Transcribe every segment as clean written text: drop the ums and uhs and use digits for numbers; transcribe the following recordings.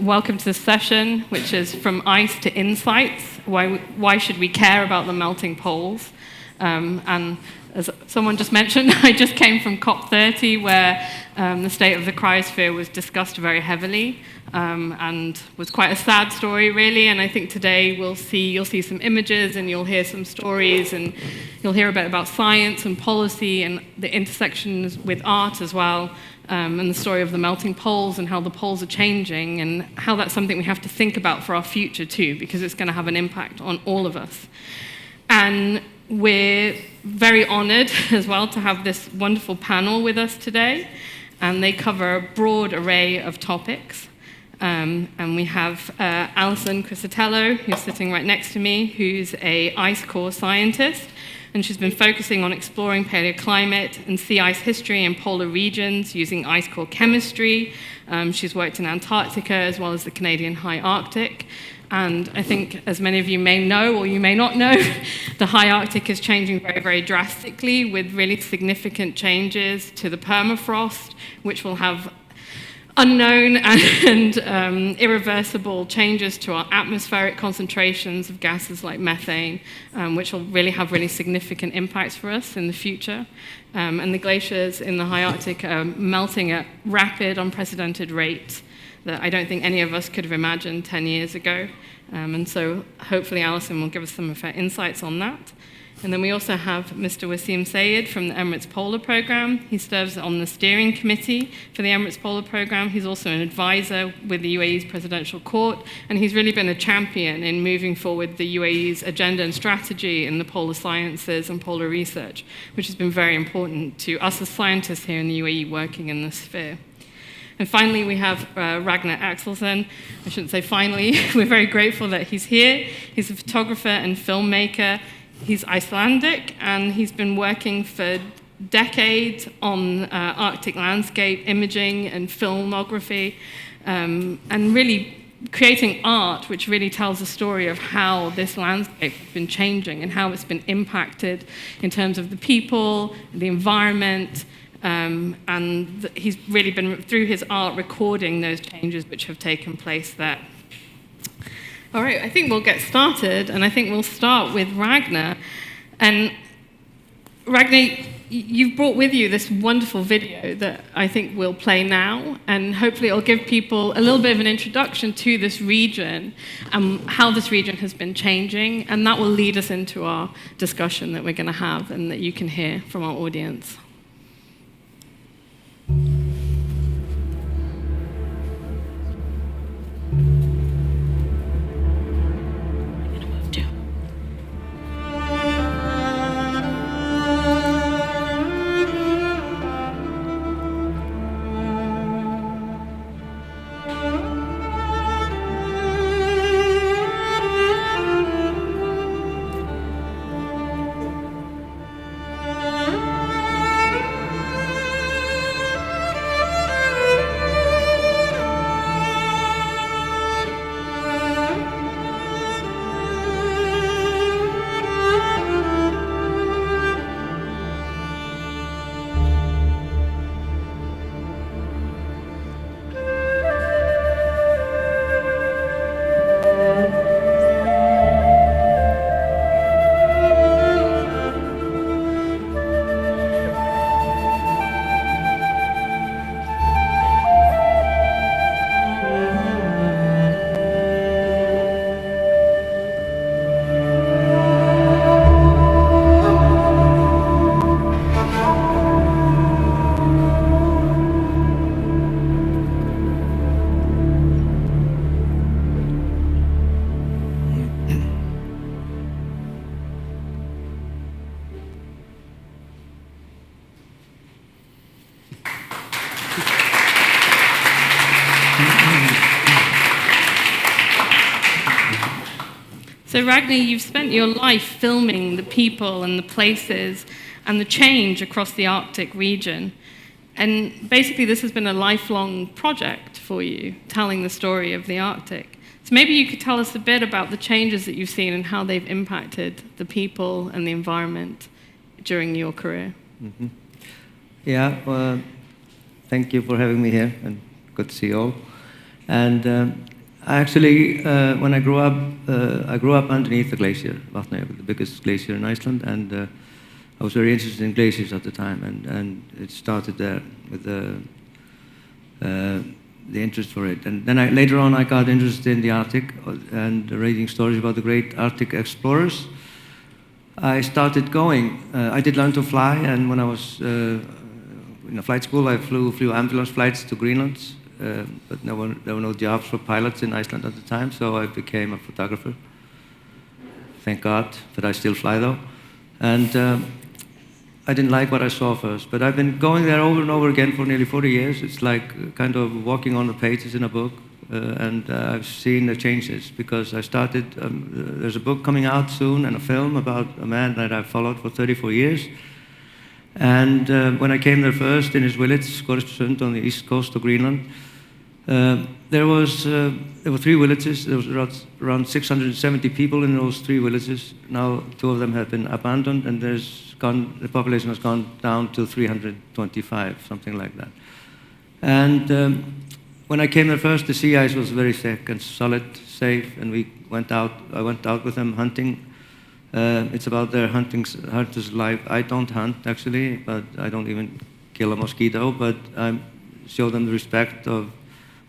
welcome to this session, which is From Ice to Insights. Why should we care about the melting poles? And as someone just mentioned, I just came from COP30, where the state of the cryosphere was discussed very heavily, and was quite a sad story, really. And I think today you'll see some images, and you'll hear some stories, and you'll hear a bit about science and policy and the intersections with art as well, and the story of the melting poles and how the poles are changing, and how that's something we have to think about for our future too, because it's going to have an impact on all of us. And we're very honored as well to have this wonderful panel with us today, and they cover a broad array of topics. And we have Alison Criscitiello, who's sitting right next to me, who's an ice core scientist, and she's been focusing on exploring paleoclimate and sea ice history in polar regions using ice core chemistry. She's worked in Antarctica as well as the Canadian High Arctic. And I think, as many of you may know, or you may not know, the High Arctic is changing very, very drastically, with really significant changes to the permafrost, which will have unknown and irreversible changes to our atmospheric concentrations of gases like methane, which will really have really significant impacts for us in the future. And the glaciers in the High Arctic are melting at rapid, unprecedented rates that I don't think any of us could have imagined 10 years ago. And so hopefully Alison will give us some of her insights on that. And then we also have Mr. Wassim Said from the Emirates Polar Programme. He serves on the steering committee for the Emirates Polar Programme. He's also an advisor with the UAE's Presidential Court, and he's really been a champion in moving forward the UAE's agenda and strategy in the polar sciences and polar research, which has been very important to us as scientists here in the UAE working in this sphere. And finally, we have Ragnar Axelsson. I shouldn't say finally. We're very grateful that he's here. He's a photographer and filmmaker. He's Icelandic, and he's been working for decades on Arctic landscape imaging and filmography, and really creating art which really tells the story of how this landscape has been changing and how it's been impacted in terms of the people, the environment, and he's really been, through his art, recording those changes which have taken place there. All right, I think we'll get started, and I think we'll start with Ragnar. And Ragnar, you've brought with you this wonderful video that I think we'll play now, and hopefully it'll give people a little bit of an introduction to this region and how this region has been changing, and that will lead us into our discussion that we're going to have and that you can hear from our audience. So Ragnar, you've spent your life filming the people and the places and the change across the Arctic region. And basically this has been a lifelong project for you, telling the story of the Arctic. So maybe you could tell us a bit about the changes that you've seen and how they've impacted the people and the environment during your career. Mm-hmm. Yeah, well, thank you for having me here, and good to see you all. And Actually, when I grew up underneath the glacier, Vatnajökull, the biggest glacier in Iceland, and I was very interested in glaciers at the time, and it started there with the interest for it. And then later on I got interested in the Arctic and reading stories about the great Arctic explorers. I started going. I did learn to fly, and when I was in flight school, I flew ambulance flights to Greenland, but there were no jobs for pilots in Iceland at the time, so I became a photographer. Thank God, but I still fly though. And I didn't like what I saw first, but I've been going there over and over again for nearly 40 years. It's like kind of walking on the pages in a book, and I've seen the changes because I started, there's a book coming out soon and a film about a man that I've followed for 34 years. And when I came there first in his village, Skorpsund, on the east coast of Greenland, there were 3 villages. There was around 670 people in those 3 villages. Now 2 of them have been abandoned, and the population has gone down to 325, something like that. And when I came there first, the sea ice was very thick and solid, safe, and I went out with them hunting. It's about their hunter's life. I don't hunt, actually, but I don't even kill a mosquito, but I show them the respect of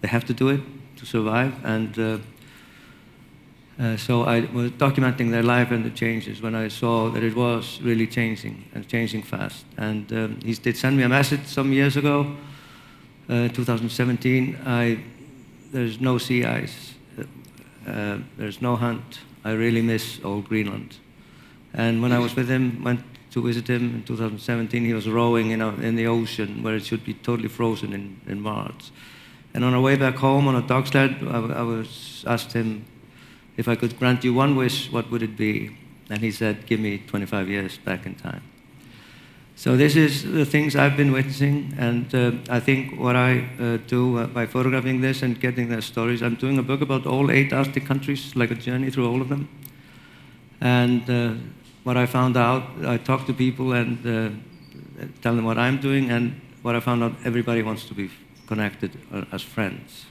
they have to do it to survive. And so I was documenting their life and the changes when I saw that it was really changing, and changing fast. And he did send me a message some years ago, 2017. There's no sea ice. There's no hunt. I really miss old Greenland. And when I was with him, went to visit him in 2017, he was rowing in the ocean where it should be totally frozen in March. And on our way back home on a dog sled, I asked him, if I could grant you one wish, what would it be? And he said, give me 25 years back in time. So this is the things I've been witnessing, and I think what I do by photographing this and getting their stories, I'm doing a book about all 8 Arctic countries, like a journey through all of them. And what I found out, I talk to people and tell them what I'm doing, and what I found out, everybody wants to be connected as friends.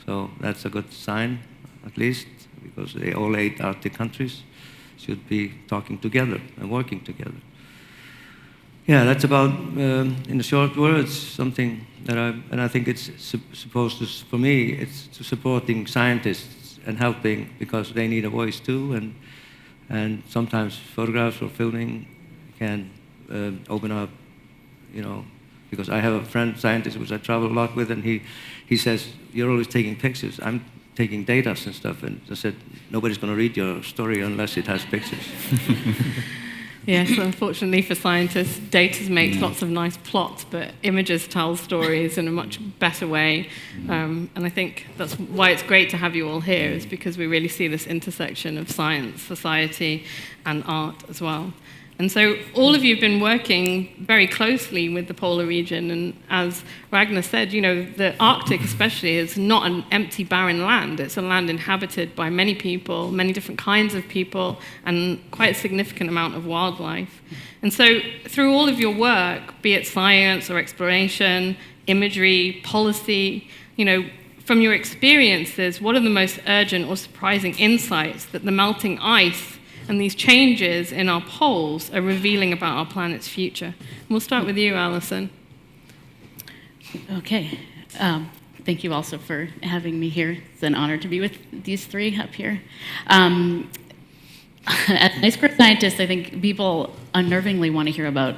So that's a good sign, at least, because all 8 Arctic countries should be talking together and working together. Yeah, that's about, in short words, something that I think it's supposed to, for me, it's supporting scientists and helping, because they need a voice too, and sometimes photographs or filming can open up, because I have a friend, scientist, which I travel a lot with, and he says, you're always taking pictures. I'm taking data and stuff, and I said, nobody's going to read your story unless it has pictures. Yes, unfortunately for scientists, data makes lots of nice plots, but images tell stories in a much better way. And I think that's why it's great to have you all here, is because we really see this intersection of science, society, and art as well. And so all of you have been working very closely with the polar region, and as Ragnar said, the Arctic especially is not an empty, barren land. It's a land inhabited by many people, many different kinds of people, and quite a significant amount of wildlife. And so through all of your work, be it science or exploration, imagery, policy, from your experiences, what are the most urgent or surprising insights that the melting ice and these changes in our poles are revealing about our planet's future? And we'll start with you, Alison. Okay. Thank you also for having me here. It's an honor to be with these 3 up here. As an ice core scientist, I think people unnervingly want to hear about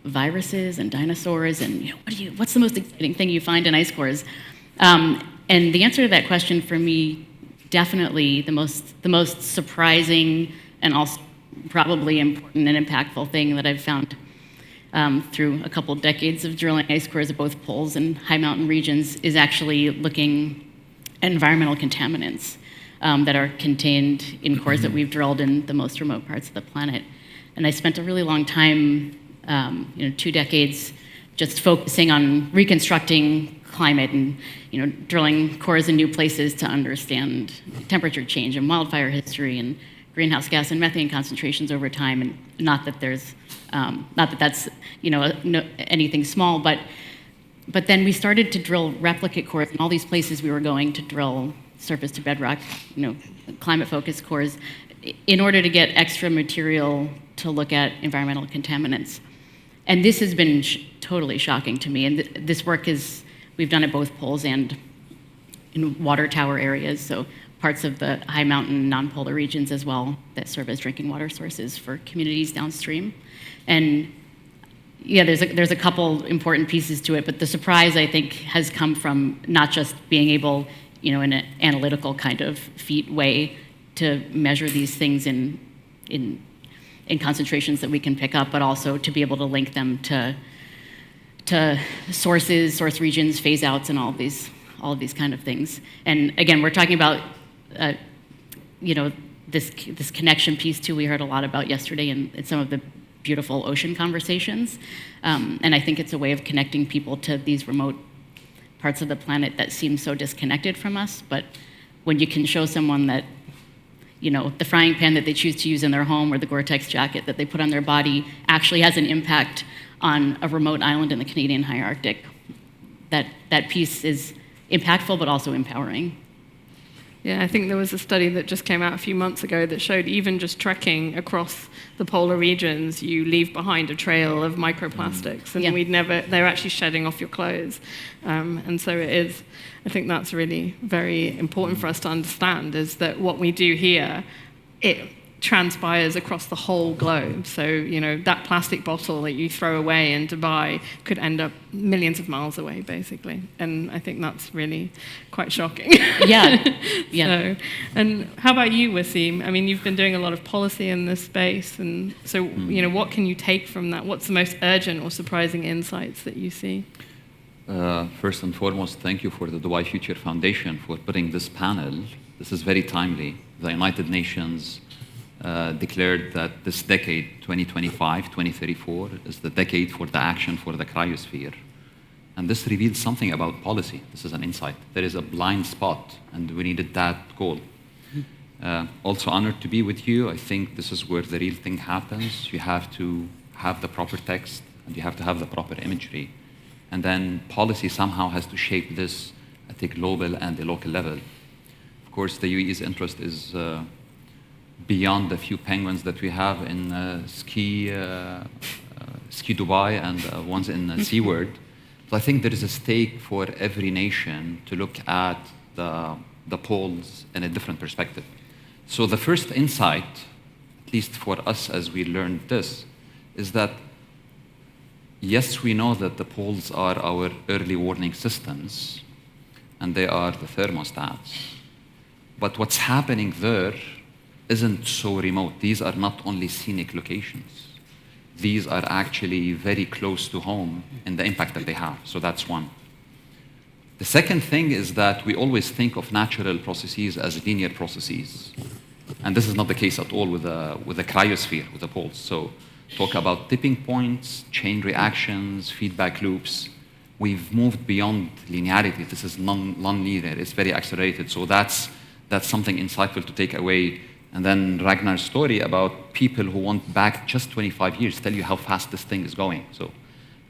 viruses and dinosaurs and what's the most exciting thing you find in ice cores? And the answer to that question for me, definitely the most surprising and also probably important and impactful thing that I've found through a couple decades of drilling ice cores at both poles and high mountain regions is actually looking at environmental contaminants that are contained in cores that we've drilled in the most remote parts of the planet. And I spent a really long time, 2 decades, just focusing on reconstructing climate and drilling cores in new places to understand temperature change and wildfire history and greenhouse gas and methane concentrations over time, and not that that's anything small, but then we started to drill replicate cores in all these places we were going to drill surface to bedrock, climate-focused cores, in order to get extra material to look at environmental contaminants. And this has been totally shocking to me. And this work we've done at both poles and in water tower areas, so parts of the high mountain non-polar regions as well that serve as drinking water sources for communities downstream. And yeah, there's a couple important pieces to it, but the surprise, I think, has come from not just being able, in an analytical kind of feat way to measure these things in concentrations that we can pick up, but also to be able to link them to sources, source regions, phase outs, and all of these kind of things. And again, we're talking about this connection piece too. We heard a lot about yesterday in some of the beautiful ocean conversations, and I think it's a way of connecting people to these remote parts of the planet that seem so disconnected from us. But when you can show someone that the frying pan that they choose to use in their home or the Gore-Tex jacket that they put on their body actually has an impact on a remote island in the Canadian high Arctic, that piece is impactful but also empowering. Yeah, I think there was a study that just came out a few months ago that showed even just trekking across the polar regions, you leave behind a trail of microplastics, and they're actually shedding off your clothes. And so it is, I think that's really very important for us to understand, is that what we do here, it transpires across the whole globe. So, that plastic bottle that you throw away in Dubai could end up millions of miles away, basically. And I think that's really quite shocking. Yeah. So, and how about you, Wassim? I mean, you've been doing a lot of policy in this space. And so, what can you take from that? What's the most urgent or surprising insights that you see? First and foremost, thank you for the Dubai Future Foundation for putting this panel. This is very timely. The United Nations declared that this decade, 2025, 2034, is the decade for the action for the cryosphere. And this reveals something about policy. This is an insight. There is a blind spot, and we needed that goal. Also honored to be with you. I think this is where the real thing happens. You have to have the proper text, and you have to have the proper imagery. And then policy somehow has to shape this at a global and a local level. Of course, the UAE's interest is beyond the few penguins that we have in Ski Dubai and ones in Seaward. So I think there is a stake for every nation to look at the poles in a different perspective. So the first insight, at least for us as we learned this, is that yes, we know that the poles are our early warning systems, and they are the thermostats. But what's happening there isn't so remote. These are not only scenic locations. These are actually very close to home in the impact that they have. So that's one. The second thing is that we always think of natural processes as linear processes. And this is not the case at all with the cryosphere, with the poles. So talk about tipping points, chain reactions, feedback loops. We've moved beyond linearity. This is non-linear. It's very accelerated. So that's something insightful to take away. And then Ragnar's story about people who went back just 25 years tell you how fast this thing is going. So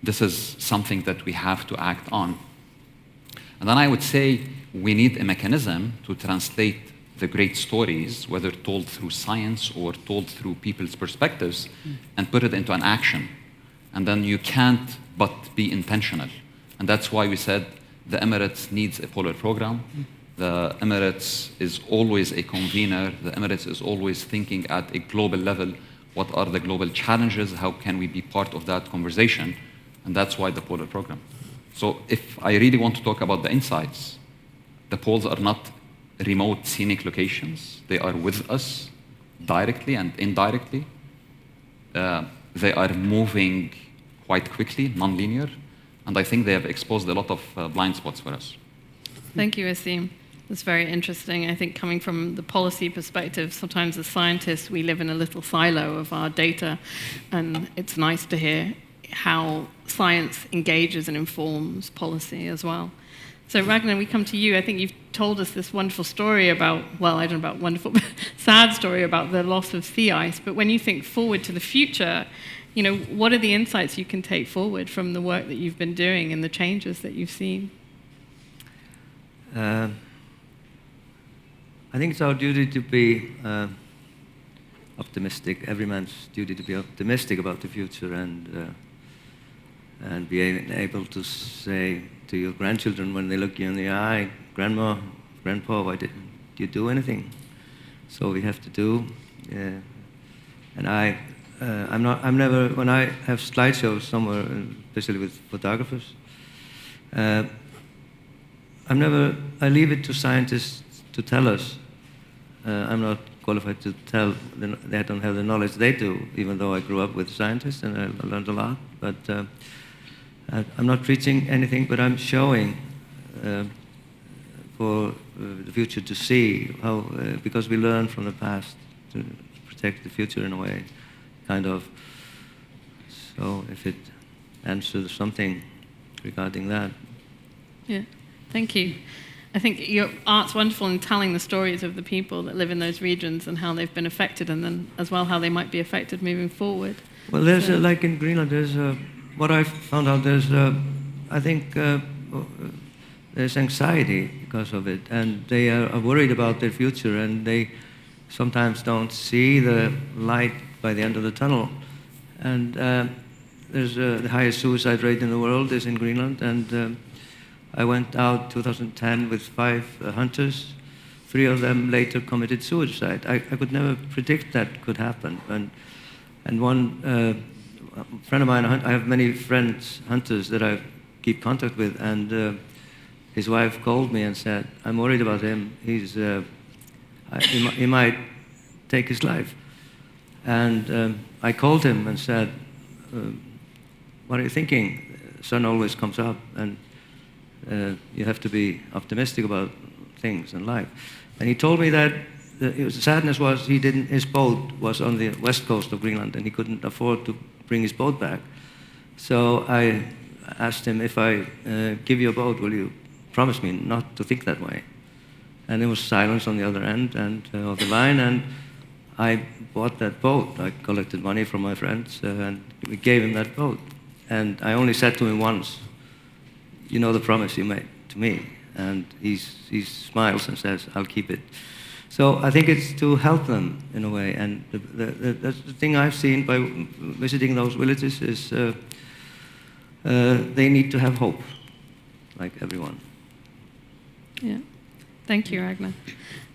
this is something that we have to act on. And then I would say we need a mechanism to translate the great stories, whether told through science or told through people's perspectives, and put it into an action. And then you can't but be intentional. And that's why we said the Emirates needs a polar program. The Emirates is always a convener. The Emirates is always thinking at a global level, what are the global challenges? How can we be part of that conversation? And that's why the polar program. So if I really want to talk about the insights, the poles are not remote scenic locations. They are with us directly and indirectly. They are moving quite quickly, non-linear. And I think they have exposed a lot of blind spots for us. Thank you, Wassim. That's very interesting. I think coming from the policy perspective, sometimes as scientists, we live in a little silo of our data, and it's nice to hear how science engages and informs policy as well. So Ragnar, we come to you. I think you've told us this wonderful story about, well, I don't know about wonderful, but sad story about the loss of sea ice. But when you think forward to the future, what are the insights you can take forward from the work that you've been doing and the changes that you've seen? I think it's our duty to be optimistic. Every man's duty to be optimistic about the future and be able to say to your grandchildren when they look you in the eye, Grandma, Grandpa, why didn't you do anything? So we have to do. And I'm never, when I have slideshows somewhere, especially with photographers, I leave it to scientists to tell us. I'm not qualified to tell, they don't have the knowledge they do, even though I grew up with scientists and I learned a lot. But I'm not preaching anything, but I'm showing for the future to see how, because we learn from the past to protect the future in a way, kind of. So if it answers something regarding that. Yeah, thank you. I think your art's wonderful in telling the stories of the people that live in those regions and how they've been affected, and then as well how they might be affected moving forward. Well, there's like in Greenland, there's what I found out. There's I think there's anxiety because of it, and they are worried about their future, and they sometimes don't see the light by the end of the tunnel. And there's the highest suicide rate in the world is in Greenland, and I went out 2010 with 5 hunters. 3 of them later committed suicide. I could never predict that could happen. And one friend of mine, I have many friends, hunters, that I keep contact with, and his wife called me and said, I'm worried about him. He might take his life. And I called him and said, what are you thinking? The sun always comes up, and you have to be optimistic about things in life. And he told me that the sadness was his boat was on the west coast of Greenland, and he couldn't afford to bring his boat back. So I asked him, if I give you a boat, will you promise me not to think that way? And there was silence on the other end of the line, and I bought that boat. I collected money from my friends, and we gave him that boat. And I only said to him once, you know the promise you made to me. And he smiles and says, I'll keep it. So I think it's to help them in a way. And the thing I've seen by visiting those villages is they need to have hope, like everyone. Yeah. Thank you, Ragnar.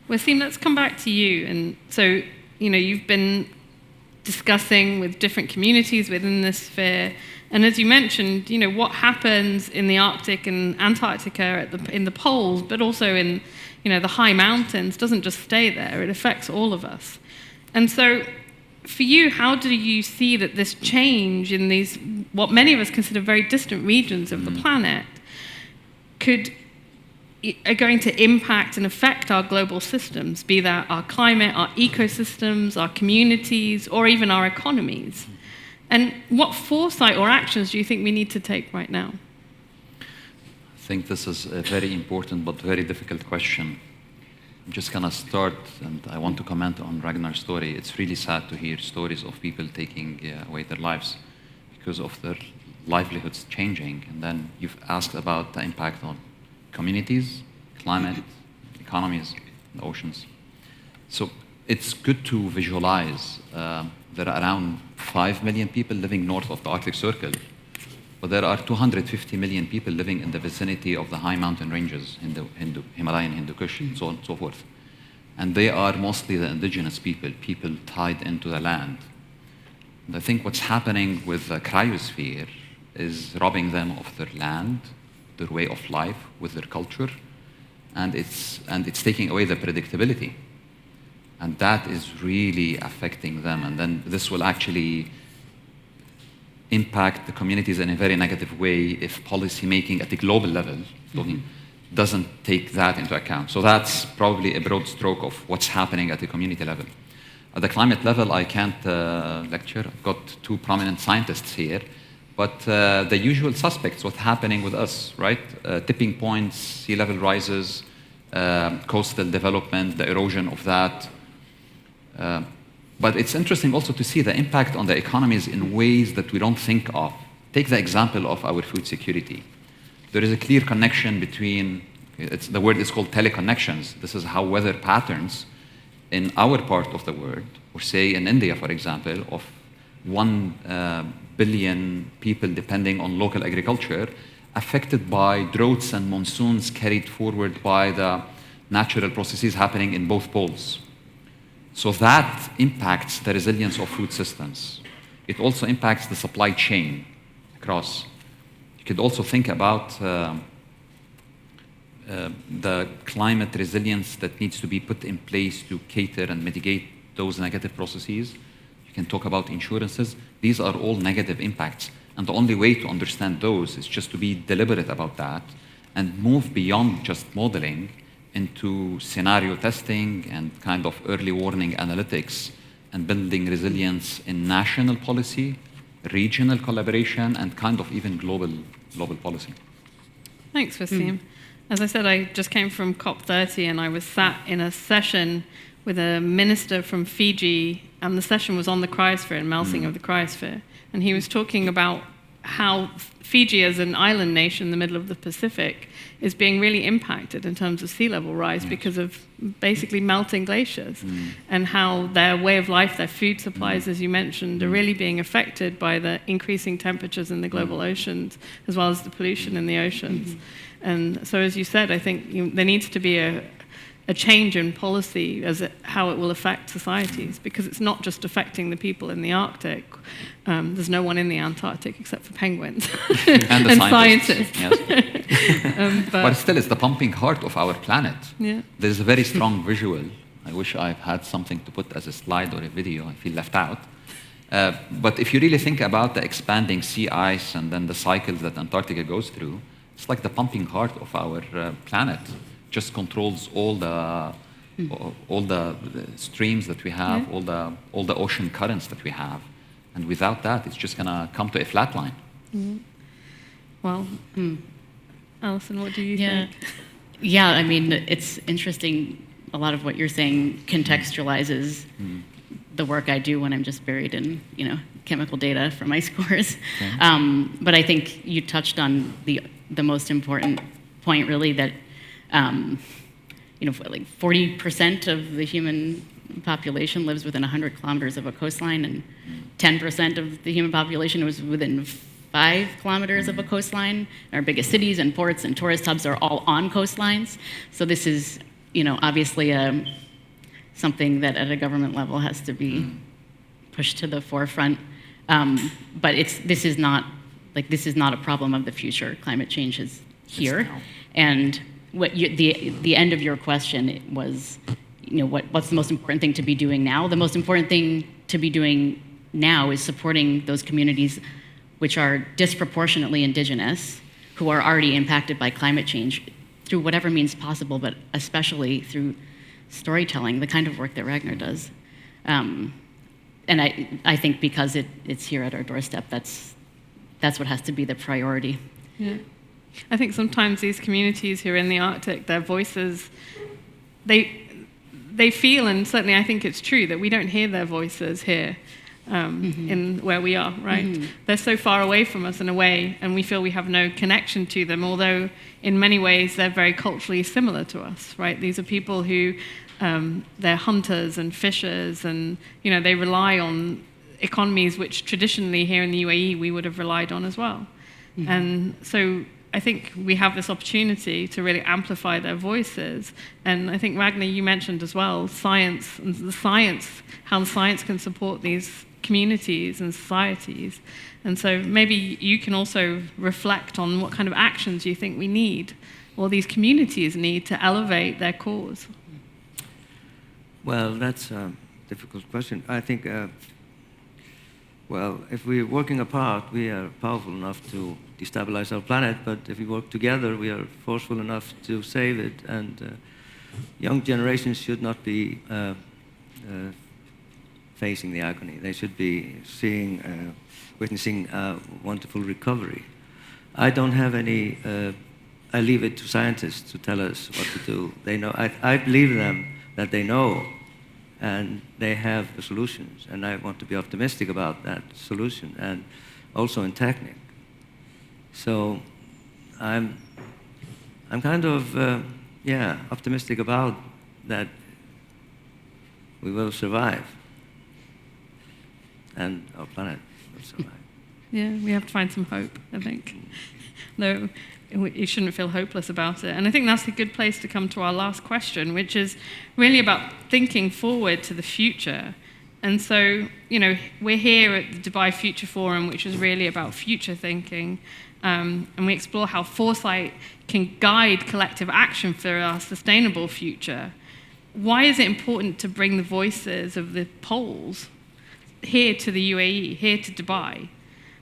Wassim, let's come back to you. And so, you've been discussing with different communities within this sphere. And as you mentioned, what happens in the Arctic and Antarctica in the poles, but also in, the high mountains, doesn't just stay there. It affects all of us. And so for you, how do you see that this change in these, what many of us consider very distant regions of the planet, are going to impact and affect our global systems, be that our climate, our ecosystems, our communities, or even our economies? And what foresight or actions do you think we need to take right now? I think this is a very important but very difficult question. I'm just going to start, and I want to comment on Ragnar's story. It's really sad to hear stories of people taking away their lives because of their livelihoods changing. And then you've asked about the impact on communities, climate, economies, the oceans. So it's good to visualize. There are around 5 million people living north of the Arctic Circle, but there are 250 million people living in the vicinity of the high mountain ranges, Himalayan, Hindu Kush, and so on and so forth. And they are mostly the indigenous people tied into the land. And I think what's happening with the cryosphere is robbing them of their land, their way of life, with their culture, and it's taking away the predictability. And that is really affecting them. And then this will actually impact the communities in a very negative way if policy making at the global level doesn't take that into account. So that's probably a broad stroke of what's happening at the community level. At the climate level, I can't lecture. I've got 2 prominent scientists here. But the usual suspects, what's happening with us, right? Tipping points, sea level rises, coastal development, the erosion of that. But it's interesting also to see the impact on the economies in ways that we don't think of. Take the example of our food security. There is a clear connection between The word is called teleconnections. This is how weather patterns in our part of the world, or say in India, for example, of 1 billion people depending on local agriculture, affected by droughts and monsoons carried forward by the natural processes happening in both poles. So that impacts the resilience of food systems. It also impacts the supply chain across. You could also think about the climate resilience that needs to be put in place to cater and mitigate those negative processes. You can talk about insurances. These are all negative impacts. And the only way to understand those is just to be deliberate about that and move beyond just modeling into scenario testing and kind of early warning analytics and building resilience in national policy, regional collaboration, and kind of even global policy. Thanks, Wassim. As I said, I just came from COP30 and I was sat in a session with a minister from Fiji, and the session was on the cryosphere and melting of the cryosphere. And he was talking about how Fiji, as an island nation in the middle of the Pacific, is being really impacted in terms of sea level rise because of basically melting glaciers, and how their way of life, their food supplies, as you mentioned, are really being affected by the increasing temperatures in the global oceans, as well as the pollution in the oceans. And so, as you said, I think there needs to be a change in policy as how it will affect societies, because it's not just affecting the people in the Arctic. There's no one in the Antarctic except for penguins and the scientists. Yes. But still, it's the pumping heart of our planet. Yeah. There's a very strong visual. I wish I had something to put as a slide or a video. I feel left out. But if you really think about the expanding sea ice and then the cycles that Antarctica goes through, it's like the pumping heart of our planet. Just controls all the streams that we have, all the ocean currents that we have, and without that, it's just gonna come to a flat line. Well, Alison, what do you think? Yeah, I mean, it's interesting. A lot of what you're saying contextualizes the work I do when I'm just buried in, chemical data from my scores. Okay. But I think you touched on the most important point, really, that like 40% of the human population lives within 100 kilometers of a coastline, and 10% of the human population was within 5 kilometers of a coastline. Our biggest cities and ports and tourist hubs are all on coastlines. So this is, obviously something that at a government level has to be pushed to the forefront. But this is not a problem of the future. Climate change is here, and the end of your question was, what's the most important thing to be doing now? The most important thing to be doing now is supporting those communities which are disproportionately indigenous, who are already impacted by climate change through whatever means possible, but especially through storytelling, the kind of work that Ragnar does. And I think because it's here at our doorstep, that's what has to be the priority. Yeah. I think sometimes these communities here in the Arctic, their voices, they feel, and certainly I think it's true, that we don't hear their voices here in where we are, right? They're so far away from us in a way, and we feel we have no connection to them, although in many ways they're very culturally similar to us, right? These are people who, they're hunters and fishers, and they rely on economies which traditionally here in the UAE we would have relied on as well. And so I think we have this opportunity to really amplify their voices. And I think, Ragnar, you mentioned as well, science, and how the science can support these communities and societies. And so maybe you can also reflect on what kind of actions you think we need, or these communities need, to elevate their cause. Well, that's a difficult question. I think, if we're working apart, we are powerful enough to destabilize our planet, but if we work together, we are forceful enough to save it, and young generations should not be facing the agony. They should be witnessing a wonderful recovery. I don't have any, I leave it to scientists to tell us what to do. They know, I believe them that they know, and they have the solutions, and I want to be optimistic about that solution, and also in technique. So I'm kind of, optimistic about that we will survive. And our planet will survive. Yeah, we have to find some hope, I think. Though you shouldn't feel hopeless about it. And I think that's a good place to come to our last question, which is really about thinking forward to the future. And so, we're here at the Dubai Future Forum, which is really about future thinking. And we explore how foresight can guide collective action for our sustainable future. Why is it important to bring the voices of the poles here to the UAE, here to Dubai?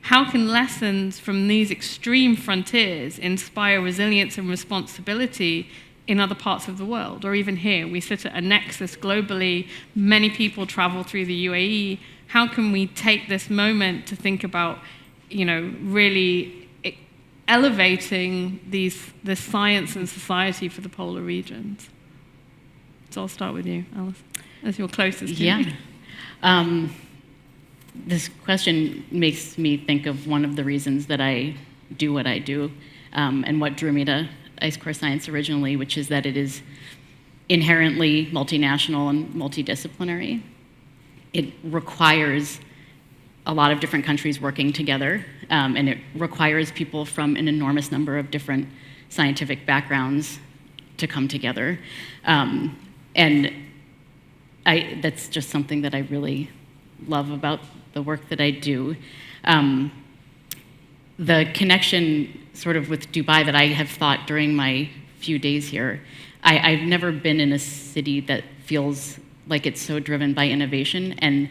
How can lessons from these extreme frontiers inspire resilience and responsibility in other parts of the world, or even here? We sit at a nexus globally. Many people travel through the UAE. How can we take this moment to think about, really elevating this science and society for the polar regions? So I'll start with you, Alice, as you're closest to me. This question makes me think of one of the reasons that I do what I do, and what drew me to Ice Core Science originally, which is that it is inherently multinational and multidisciplinary. It requires a lot of different countries working together, and it requires people from an enormous number of different scientific backgrounds to come together. And that's just something that I really love about the work that I do. The connection sort of with Dubai that I have thought during my few days here, I've never been in a city that feels like it's so driven by innovation, and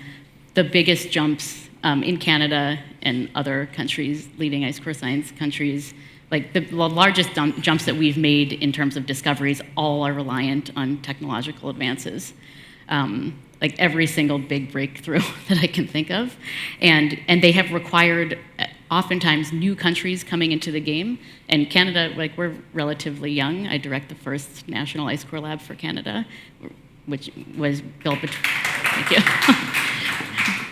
the biggest jumps in Canada and other countries, leading Ice Core Science countries, like the largest jumps that we've made in terms of discoveries, all are reliant on technological advances. Like every single big breakthrough that I can think of. And they have required oftentimes new countries coming into the game. And Canada, we're relatively young. I direct the first national Ice Core lab for Canada, which was built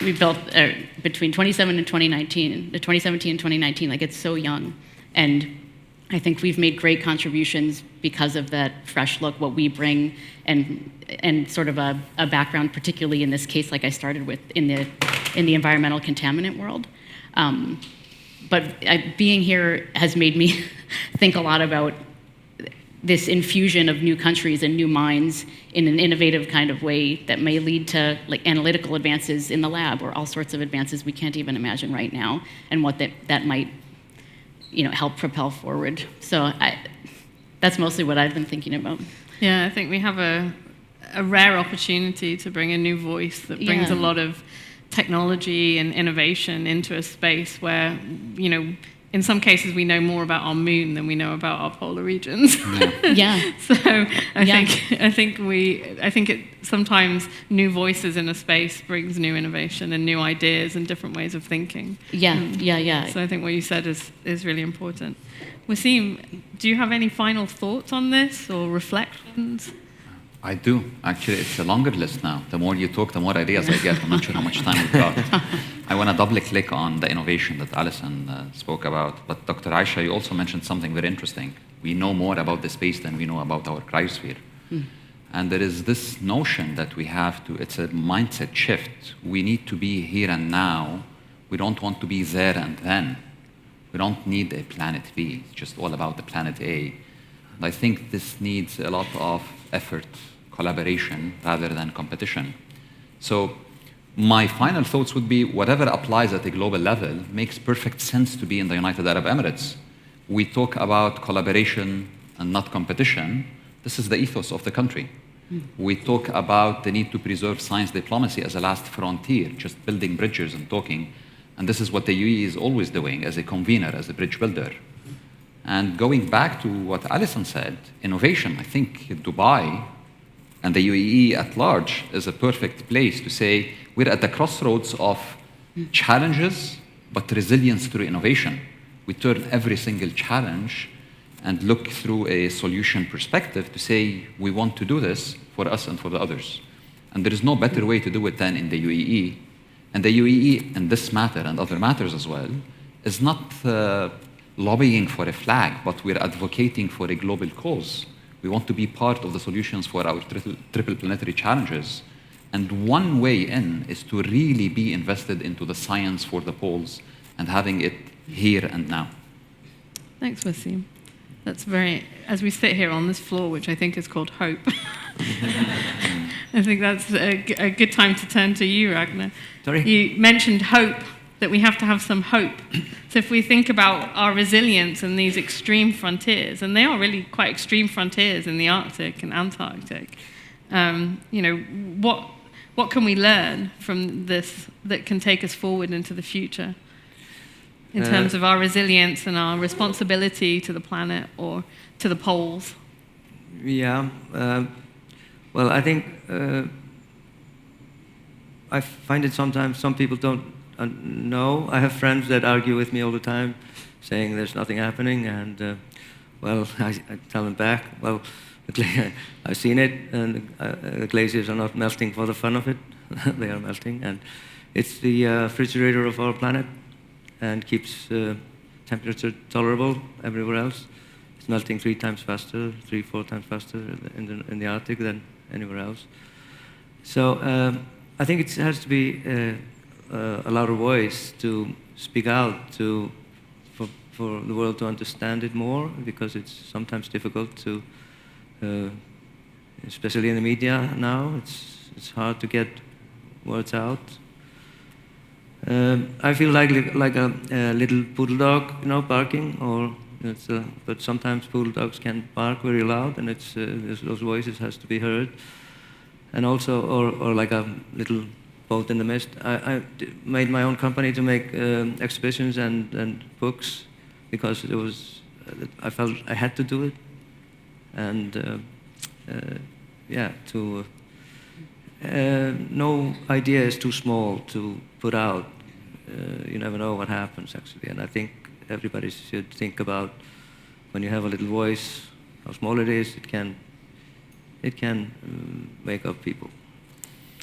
we built between 2017 and 2019, it's so young. And I think we've made great contributions because of that fresh look, what we bring, and sort of a background, particularly in this case, like I started with, in the environmental contaminant world. But being here has made me think a lot about this infusion of new countries and new minds in an innovative kind of way that may lead to analytical advances in the lab, or all sorts of advances we can't even imagine right now, and what that might help propel forward. So that's mostly what I've been thinking about. Yeah, I think we have a rare opportunity to bring a new voice that brings a lot of technology and innovation into a space where, in some cases we know more about our moon than we know about our polar regions. Yeah. So I think sometimes new voices in a space brings new innovation and new ideas and different ways of thinking. Yeah. So I think what you said is really important. Wassim, do you have any final thoughts on this or reflections? I do. Actually, it's a longer list now. The more you talk, the more ideas I get. I'm not sure how much time we've got. I want to double-click on the innovation that Alison spoke about. But Dr. Aisha, you also mentioned something very interesting. We know more about the space than we know about our cryosphere. And there is this notion that we have to, it's a mindset shift. We need to be here and now. We don't want to be there and then. We don't need a planet B. It's just all about the planet A. And I think this needs a lot of effort, collaboration, rather than competition. So my final thoughts would be, whatever applies at a global level makes perfect sense to be in the United Arab Emirates. We talk about collaboration and not competition. This is the ethos of the country. We talk about the need to preserve science diplomacy as a last frontier, just building bridges and talking. And this is what the UAE is always doing as a convener, as a bridge builder. And going back to what Alison said, innovation, I think Dubai and the UAE at large is a perfect place to say we're at the crossroads of challenges, but resilience through innovation. We turn every single challenge and look through a solution perspective to say we want to do this for us and for the others. And there is no better way to do it than in the UAE. And the UAE, in this matter and other matters as well, is not lobbying for a flag, but we're advocating for a global cause. We want to be part of the solutions for our triple planetary challenges. And one way in is to really be invested into the science for the poles and having it here and now. Thanks, Wassim. That's very, as we sit here on this floor, which I think is called hope, I think that's a good time to turn to you, Ragnar. Sorry? You mentioned hope, that we have to have some hope. So if we think about our resilience in these extreme frontiers, and they are really quite extreme frontiers in the Arctic and Antarctic, what can we learn from this that can take us forward into the future in terms of our resilience and our responsibility to the planet or to the poles? Yeah. Well, I think I find it sometimes some people don't know. I have friends that argue with me all the time, saying there's nothing happening, and I tell them back, well, I've seen it, and the glaciers are not melting for the fun of it. They are melting, and it's the refrigerator of our planet, and keeps temperature tolerable everywhere else. It's melting 3 times faster, 3-4 times faster in the Arctic than anywhere else. So I think it has to be a louder voice to speak out for the world to understand it more, because it's sometimes difficult to, especially in the media now, it's hard to get words out. I feel like a little poodle dog, barking, but sometimes poodle dogs can bark very loud, and those voices has to be heard. And also, or like a little boat in the mist. I made my own company to make exhibitions and books, because I felt I had to do it, and no idea is too small to put out. You never know what happens, actually, and I think everybody should think about, when you have a little voice, how small it is. It can wake up people.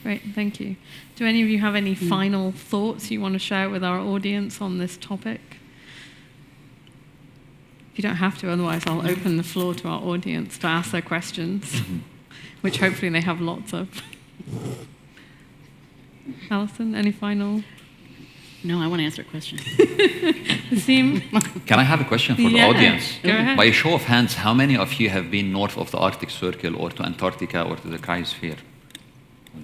Great, thank you. Do any of you have any final thoughts you want to share with our audience on this topic? You don't have to, otherwise I'll open the floor to our audience to ask their questions, which hopefully they have lots of. Alison, any final? No, I want to answer a question. Wassim? Can I have a question for the audience? Go ahead. By a show of hands, how many of you have been north of the Arctic Circle or to Antarctica or to the cryosphere?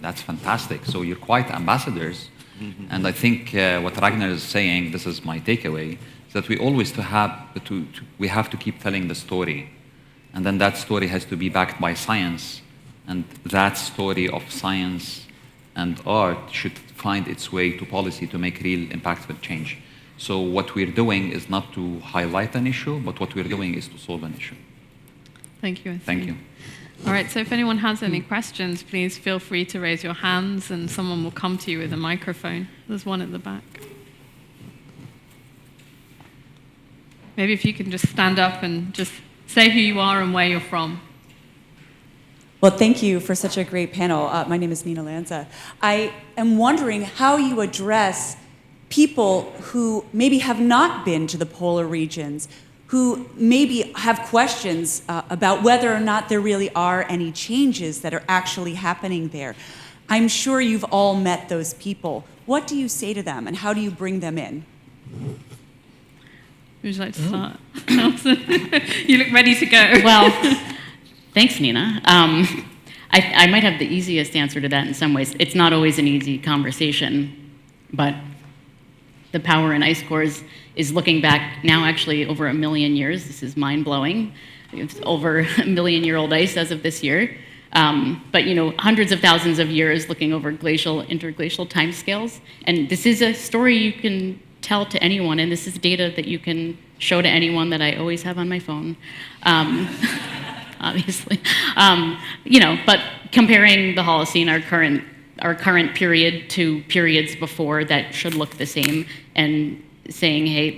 That's fantastic. So you're quite ambassadors. Mm-hmm. And I think what Ragnar is saying, this is my takeaway, is that we always we have to keep telling the story. And then that story has to be backed by science. And that story of science and art should find its way to policy to make real impactful change. So what we're doing is not to highlight an issue, but what we're doing is to solve an issue. Thank you. Thank you. All right, so if anyone has any questions, please feel free to raise your hands and someone will come to you with a microphone. There's one at the back. Maybe if you can just stand up and just say who you are and where you're from. Well, thank you for such a great panel. My name is Nina Lanza. I am wondering how you address people who maybe have not been to the polar regions, who maybe have questions about whether or not there really are any changes that are actually happening there. I'm sure you've all met those people. What do you say to them, and how do you bring them in? Would you like to start? You look ready to go. Well, thanks, Nina. I might have the easiest answer to that in some ways. It's not always an easy conversation, but the power in ice cores is looking back now actually over 1 million years. This is mind-blowing. It's over 1 million-year-old ice as of this year. But hundreds of thousands of years looking over glacial, interglacial timescales. And this is a story you can tell to anyone, and this is data that you can show to anyone that I always have on my phone. Obviously. But comparing the Holocene, our current period, to periods before that should look the same, and saying, hey,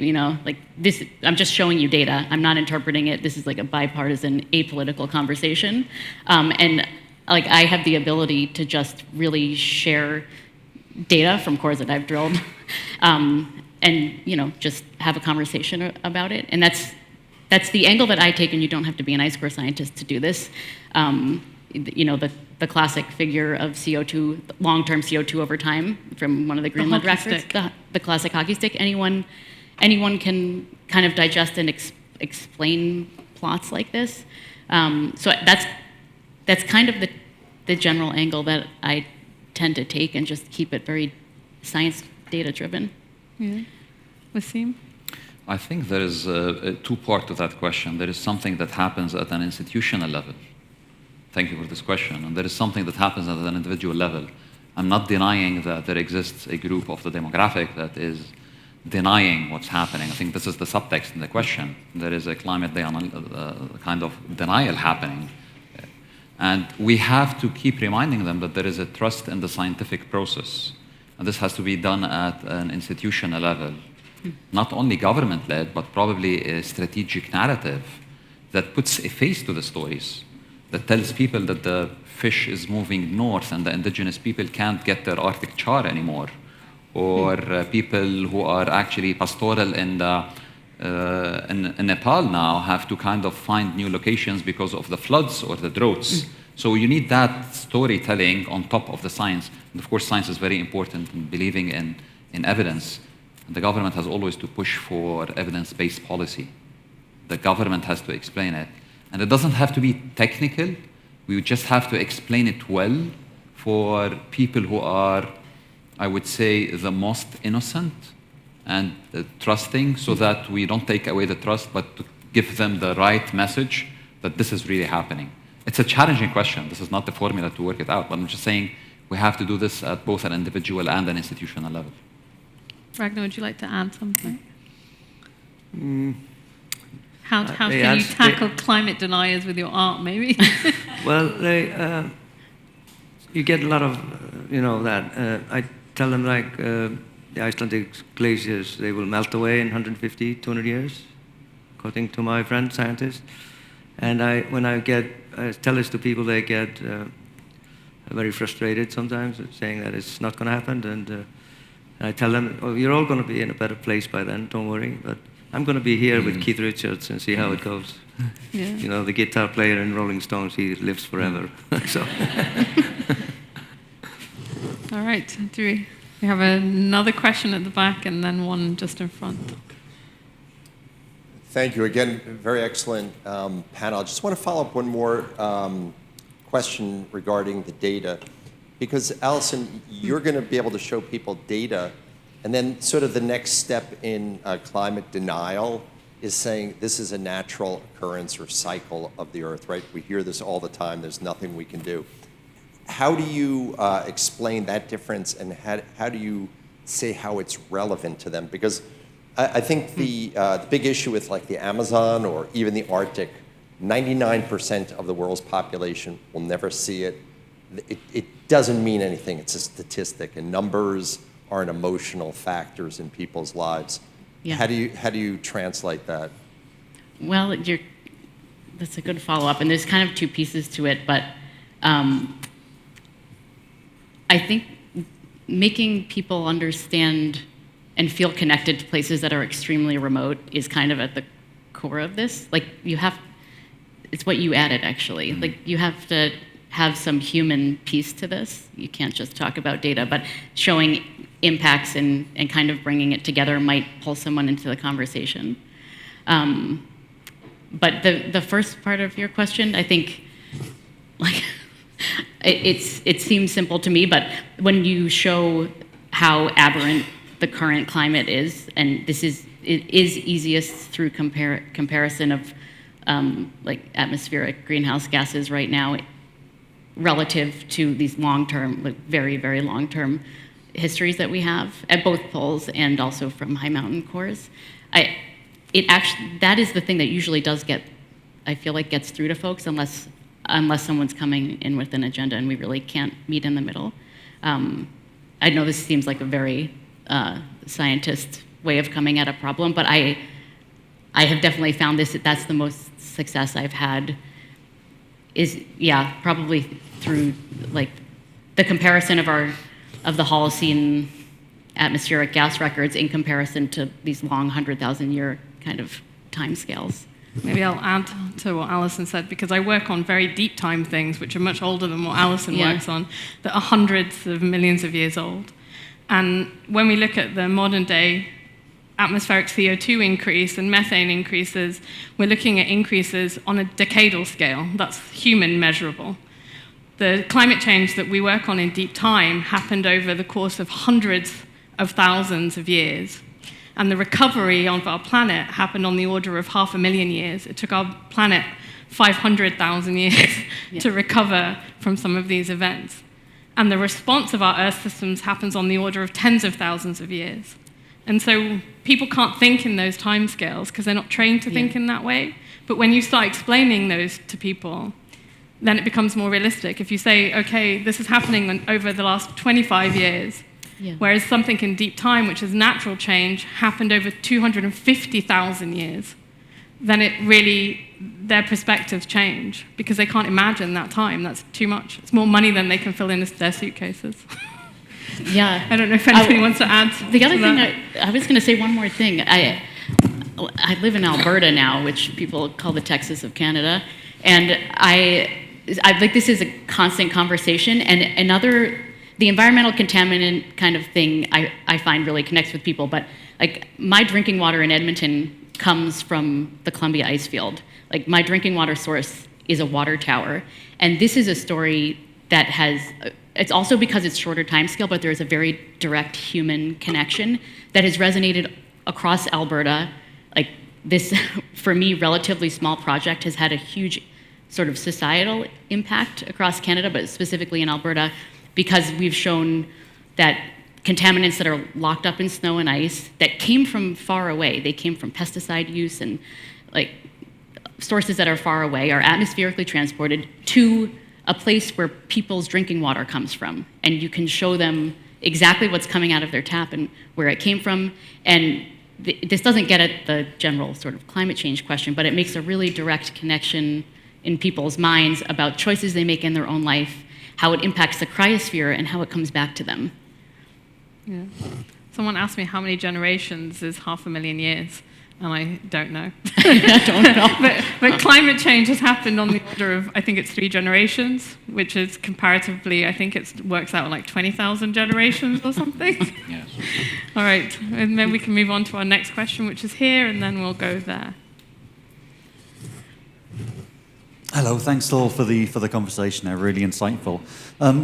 this, I'm just showing you data. I'm not interpreting it. This is like a bipartisan, apolitical conversation. And I have the ability to just really share data from cores that I've drilled. and just have a conversation about it. And that's the angle that I take, and you don't have to be an ice core scientist to do this. The classic figure of CO2, long-term CO2 over time from one of the Greenland records, the classic hockey stick. Anyone can kind of digest and explain plots like this. So that's kind of the general angle that I tend to take, and just keep it very science data driven. Yeah. Wassim? I think there is a two-part to that question. There is something that happens at an institutional level. Thank you for this question. And there is something that happens at an individual level. I'm not denying that there exists a group of the demographic that is denying what's happening. I think this is the subtext in the question. There is a climate kind of denial happening. And we have to keep reminding them that there is a trust in the scientific process. And this has to be done at an institutional level. Not only government-led, but probably a strategic narrative that puts a face to the stories, that tells people that the fish is moving north and the indigenous people can't get their Arctic char anymore, or people who are actually pastoral in Nepal now have to kind of find new locations because of the floods or the droughts. So you need that storytelling on top of the science. And of course, science is very important in believing in evidence. The government has always to push for evidence-based policy. The government has to explain it. And it doesn't have to be technical. We just have to explain it well for people who are, I would say, the most innocent and trusting, so that we don't take away the trust, but to give them the right message that this is really happening. It's a challenging question. This is not the formula to work it out, but I'm just saying we have to do this at both an individual and an institutional level. Ragnar, would you like to add something? How can you tackle climate deniers with your art, maybe? Well, you get a lot of, that. I tell them, like, the Icelandic glaciers, they will melt away in 150, 200 years, according to my friend, scientist. And when I tell this to people, they get very frustrated sometimes, saying that it's not going to happen. And I tell them, oh, you're all going to be in a better place by then, don't worry. But I'm going to be here with Keith Richards and see how it goes. Yeah. The guitar player in Rolling Stones, he lives forever. So. All right. We have another question at the back and then one just in front. Thank you. Again, very excellent panel. I just want to follow up one more question regarding the data. Because, Alison, you're going to be able to show people data, and then sort of the next step in climate denial is saying this is a natural occurrence or cycle of the Earth, right? We hear this all the time. There's nothing we can do. How do you explain that difference, and how do you say how it's relevant to them? Because I think the big issue with like the Amazon or even the Arctic, 99% of the world's population will never see it. It doesn't mean anything. It's a statistic, and numbers aren't emotional factors in people's lives. Yeah. How do you translate that? Well, that's a good follow-up, and there's kind of two pieces to it, but I think making people understand and feel connected to places that are extremely remote is kind of at the core of this. Like, it's what you added, actually. Mm-hmm. Like, you have to have some human piece to this. You can't just talk about data, but showing impacts and kind of bringing it together might pull someone into the conversation. But the first part of your question, I think, like, it seems simple to me, but when you show how aberrant the current climate is, and it is easiest through comparison of like atmospheric greenhouse gases right now, relative to these long-term, like very, very long-term histories that we have at both poles and also from high mountain cores. That is the thing that usually does I feel like gets through to folks unless someone's coming in with an agenda and we really can't meet in the middle. I know this seems like a very scientist way of coming at a problem, but I have definitely found that's the most success I've had is, probably through like the comparison of the Holocene atmospheric gas records in comparison to these long 100,000-year kind of timescales. Maybe I'll add to what Alison said, because I work on very deep time things, which are much older than what Alison works on, that are hundreds of millions of years old. And when we look at the modern day atmospheric CO2 increase and methane increases, we're looking at increases on a decadal scale. That's human measurable. The climate change that we work on in deep time happened over the course of hundreds of thousands of years. And the recovery of our planet happened on the order of 500,000 years. It took our planet 500,000 years to recover from some of these events. And the response of our Earth systems happens on the order of tens of thousands of years. And so people can't think in those timescales because they're not trained to think in that way. But when you start explaining those to people, then it becomes more realistic. If you say, okay, this is happening over the last 25 years, whereas something in deep time, which is natural change, happened over 250,000 years, then it really, their perspectives change because they can't imagine that time. That's too much. It's more money than they can fill in their suitcases. Yeah. I don't know if anybody wants to add The other to thing, that. I was going to say one more thing. I live in Alberta now, which people call the Texas of Canada, and I like this is a constant conversation. And the environmental contaminant kind of thing I find really connects with people. But like my drinking water in Edmonton comes from the Columbia ice field. Like my drinking water source is a water tower, and this is a story that has. It's also because it's shorter time scale, but there is a very direct human connection that has resonated across Alberta. Like this, for me, relatively small project has had a huge sort of societal impact across Canada, but specifically in Alberta, because we've shown that contaminants that are locked up in snow and ice that came from far away, they came from pesticide use and like sources that are far away, are atmospherically transported to a place where people's drinking water comes from. And you can show them exactly what's coming out of their tap and where it came from. And this doesn't get at the general sort of climate change question, but it makes a really direct connection in people's minds about choices they make in their own life, how it impacts the cryosphere, and how it comes back to them. Yeah. Someone asked me how many generations is 500,000 years, and I don't know. I don't know. But climate change has happened on the order of, I think it's 3 generations, which is comparatively, I think it works out like 20,000 generations or something. Yes. All right, and then we can move on to our next question, which is here, and then we'll go there. Hello, thanks all for the conversation. They're really insightful.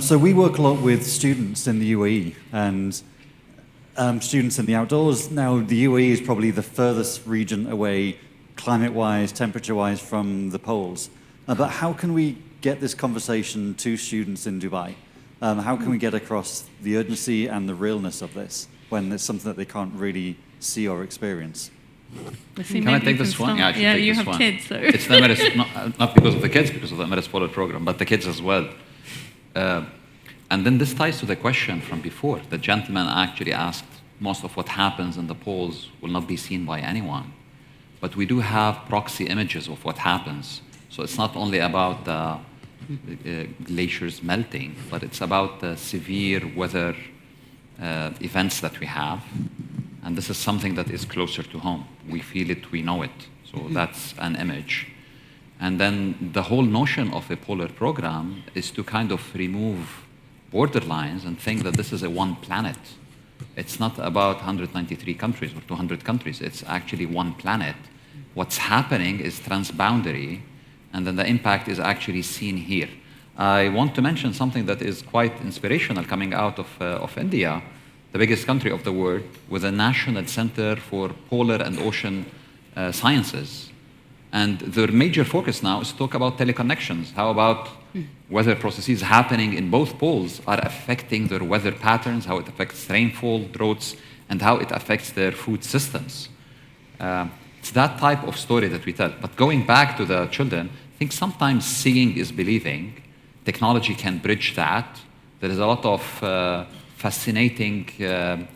So we work a lot with students in the UAE and students in the outdoors. Now, the UAE is probably the furthest region away, climate-wise, temperature-wise, from the poles. But how can we get this conversation to students in Dubai? How can we get across the urgency and the realness of this when it's something that they can't really see or experience? Can I take this one? Yeah, I should take you this have one. kids, so. It's the Emirates, not because of the kids, because of the Emirates Polar Program, but the kids as well. And then this ties to the question from before. The gentleman actually asked, most of what happens in the poles will not be seen by anyone. But we do have proxy images of what happens. So it's not only about the glaciers melting, but it's about the severe weather events that we have. And this is something that is closer to home. We feel it, we know it. So that's an image. And then the whole notion of a polar program is to kind of remove borderlines and think that this is a one planet. It's not about 193 countries or 200 countries. It's actually one planet. What's happening is transboundary, and then the impact is actually seen here. I want to mention something that is quite inspirational coming out of India, the biggest country of the world, with a national center for polar and ocean sciences. And their major focus now is to talk about teleconnections. How about weather processes happening in both poles are affecting their weather patterns, how it affects rainfall, droughts, and how it affects their food systems. It's that type of story that we tell. But going back to the children, I think sometimes seeing is believing. Technology can bridge that. There is a lot of fascinating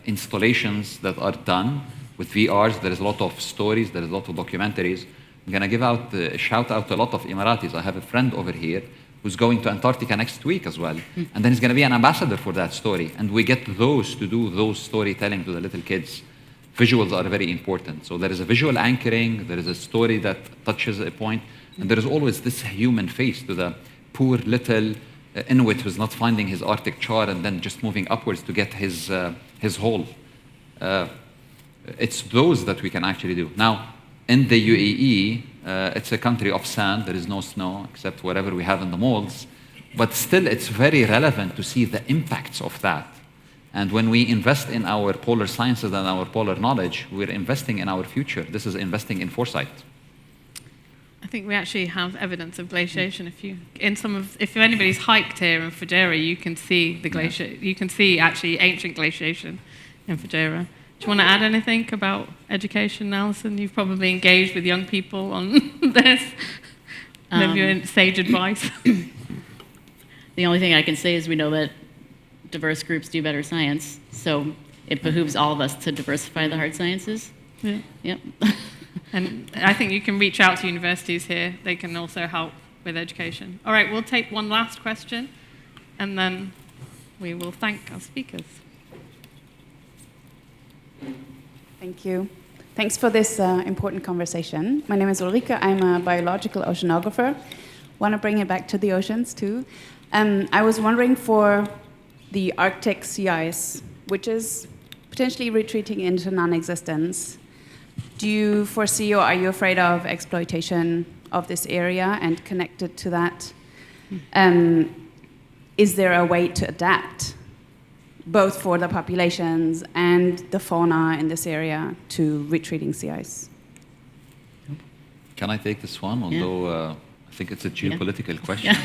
installations that are done with VRs. There is a lot of stories. There is a lot of documentaries. I'm going to give out a shout out to a lot of Emiratis. I have a friend over here who's going to Antarctica next week as well. And then he's going to be an ambassador for that story. And we get those to do those storytelling to the little kids. Visuals are very important. So there is a visual anchoring, there is a story that touches a point, and there is always this human face to the poor little Inuit who's not finding his Arctic char and then just moving upwards to get his hole. It's those that we can actually do. Now, in the UAE, it's a country of sand. There is no snow except whatever we have in the malls. But still, it's very relevant to see the impacts of that. And when we invest in our polar sciences and our polar knowledge, we're investing in our future. This is investing in foresight. I think we actually have evidence of glaciation. If anybody's hiked here in Fujairah, you can see the glacier. You can see actually ancient glaciation in Fujairah. Do you want to add anything about education, Alison? You've probably engaged with young people on this. Maybe sage advice. The only thing I can say is we know that diverse groups do better science, so it behooves all of us to diversify the hard sciences. Yeah. Yep. And I think you can reach out to universities here. They can also help with education. All right, we'll take one last question, and then we will thank our speakers. Thank you. Thanks for this important conversation. My name is Ulrike. I'm a biological oceanographer. Want to bring it back to the oceans, too. I was wondering for the Arctic sea ice, which is potentially retreating into non-existence. Do you foresee or are you afraid of exploitation of this area and connected to that? Is there a way to adapt, both for the populations and the fauna in this area, to retreating sea ice? Can I take this one? Although I think it's a geopolitical question.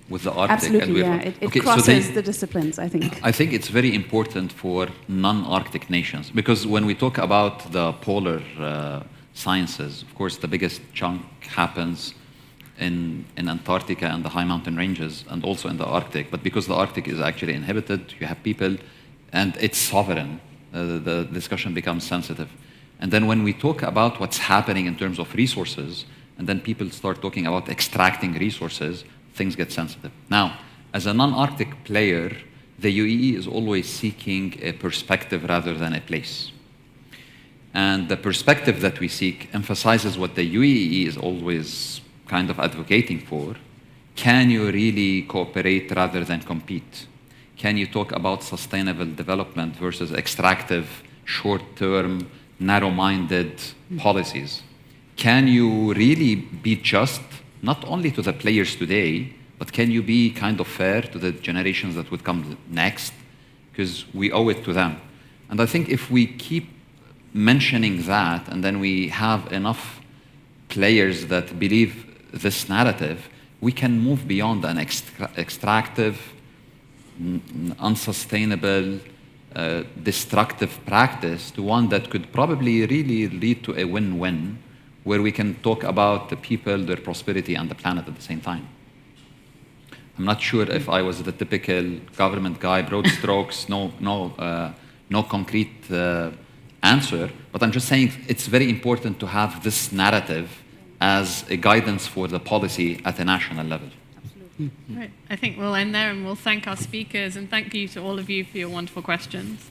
With the Arctic. Absolutely, It crosses the disciplines, I think. I think it's very important for non-Arctic nations, because when we talk about the polar sciences, of course, the biggest chunk happens in Antarctica and the high mountain ranges, and also in the Arctic. But because the Arctic is actually inhabited, you have people, and it's sovereign, the discussion becomes sensitive. And then when we talk about what's happening in terms of resources, and then people start talking about extracting resources, things get sensitive. Now, as a non-Arctic player, the UAE is always seeking a perspective rather than a place. And the perspective that we seek emphasizes what the UAE is always kind of advocating for. Can you really cooperate rather than compete? Can you talk about sustainable development versus extractive, short-term, narrow-minded policies? Can you really be just, not only to the players today, but can you be kind of fair to the generations that would come next? Because we owe it to them. And I think if we keep mentioning that, and then we have enough players that believe this narrative, we can move beyond an extractive, unsustainable, destructive practice to one that could probably really lead to a win-win, where we can talk about the people, their prosperity, and the planet at the same time. I'm not sure if I was the typical government guy, broad strokes, no concrete answer, but I'm just saying it's very important to have this narrative as a guidance for the policy at a national level. Absolutely. Right. I think we'll end there, and we'll thank our speakers, and thank you to all of you for your wonderful questions.